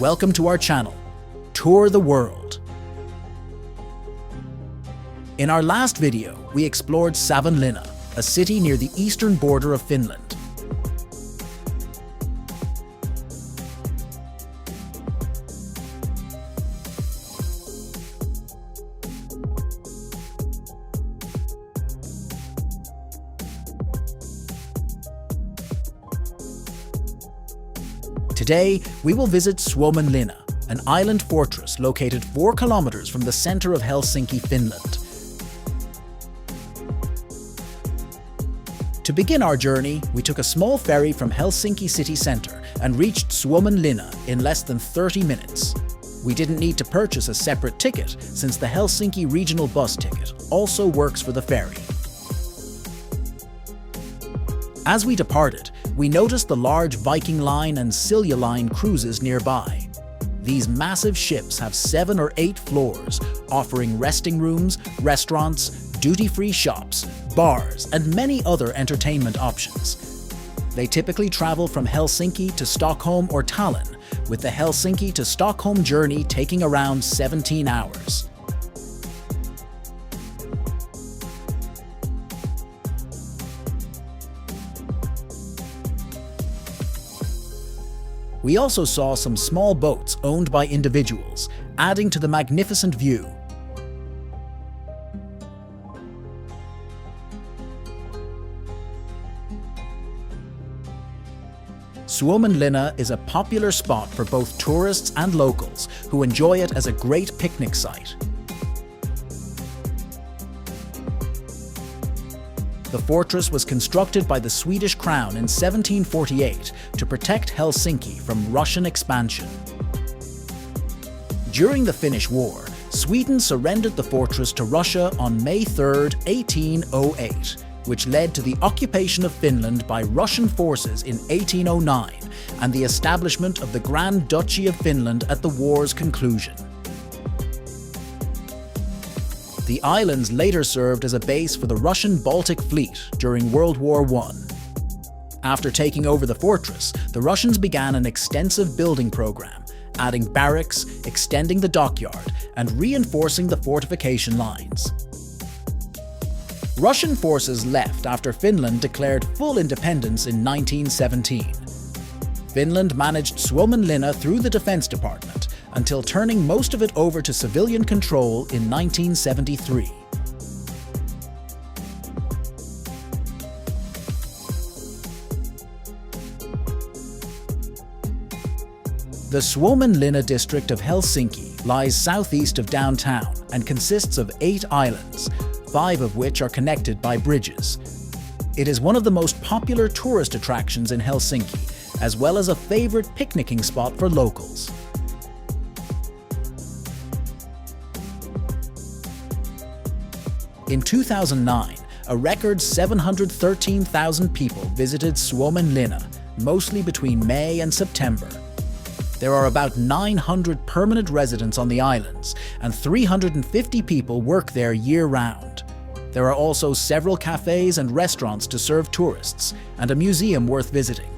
Welcome to our channel, Tour the World. In our last video, we explored Suomenlinna, a city near the eastern border of Finland. Today, we will visit Suomenlinna, an island fortress located 4 kilometers from the center of Helsinki, Finland. To begin our journey, we took a small ferry from Helsinki city center and reached Suomenlinna in less than 30 minutes. We didn't need to purchase a separate ticket since the Helsinki regional bus ticket also works for the ferry. As we departed, we noticed the large Viking Line and Silja Line cruises nearby. These massive ships have 7 or 8 floors, offering resting rooms, restaurants, duty-free shops, bars, and many other entertainment options. They typically travel from Helsinki to Stockholm or Tallinn, with the Helsinki to Stockholm journey taking around 17 hours. We also saw some small boats owned by individuals, adding to the magnificent view. Suomenlinna is a popular spot for both tourists and locals who enjoy it as a great picnic site. The fortress was constructed by the Swedish crown in 1748 to protect Helsinki from Russian expansion. During the Finnish War, Sweden surrendered the fortress to Russia on May 3, 1808, which led to the occupation of Finland by Russian forces in 1809 and the establishment of the Grand Duchy of Finland at the war's conclusion. The islands later served as a base for the Russian Baltic Fleet during World War I. After taking over the fortress, the Russians began an extensive building program, adding barracks, extending the dockyard, and reinforcing the fortification lines. Russian forces left after Finland declared full independence in 1917. Finland managed Suomenlinna through the Defense Department, until turning most of it over to civilian control in 1973. The Suomenlinna district of Helsinki lies southeast of downtown and consists of 8 islands, 5 of which are connected by bridges. It is one of the most popular tourist attractions in Helsinki, as well as a favorite picnicking spot for locals. In 2009, a record 713,000 people visited Suomenlinna, mostly between May and September. There are about 900 permanent residents on the islands, and 350 people work there year-round. There are also several cafes and restaurants to serve tourists, and a museum worth visiting.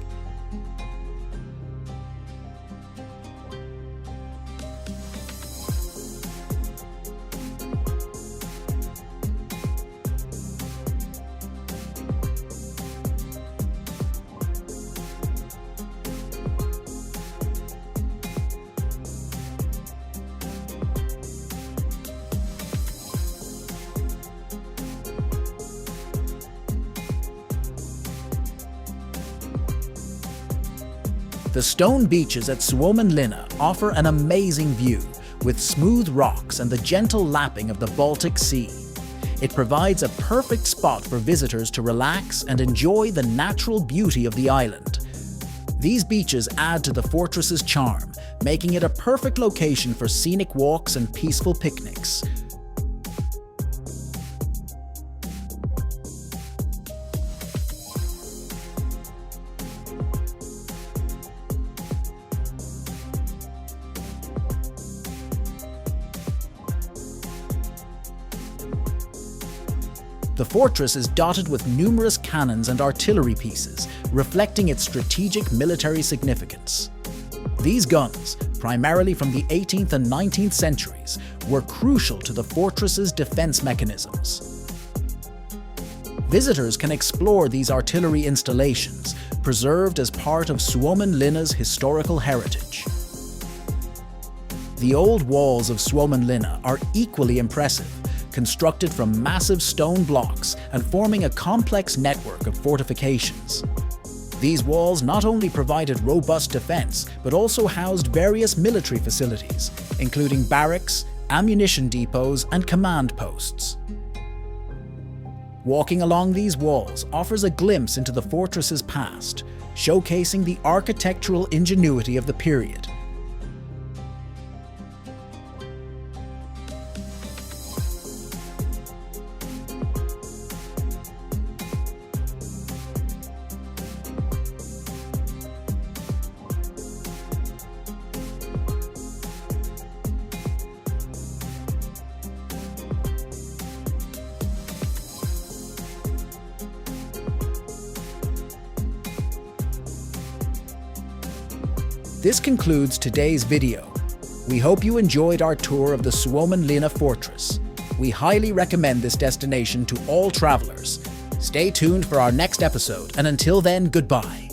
The stone beaches at Suomenlinna offer an amazing view, with smooth rocks and the gentle lapping of the Baltic Sea. It provides a perfect spot for visitors to relax and enjoy the natural beauty of the island. These beaches add to the fortress's charm, making it a perfect location for scenic walks and peaceful picnics. The fortress is dotted with numerous cannons and artillery pieces, reflecting its strategic military significance. These guns, primarily from the 18th and 19th centuries, were crucial to the fortress's defense mechanisms. Visitors can explore these artillery installations, preserved as part of Suomenlinna's historical heritage. The old walls of Suomenlinna are equally impressive, constructed from massive stone blocks and forming a complex network of fortifications. These walls not only provided robust defense, but also housed various military facilities, including barracks, ammunition depots, and command posts. Walking along these walls offers a glimpse into the fortress's past, showcasing the architectural ingenuity of the period. This concludes today's video. We hope you enjoyed our tour of the Suomenlinna Fortress. We highly recommend this destination to all travelers. Stay tuned for our next episode, and until then, goodbye.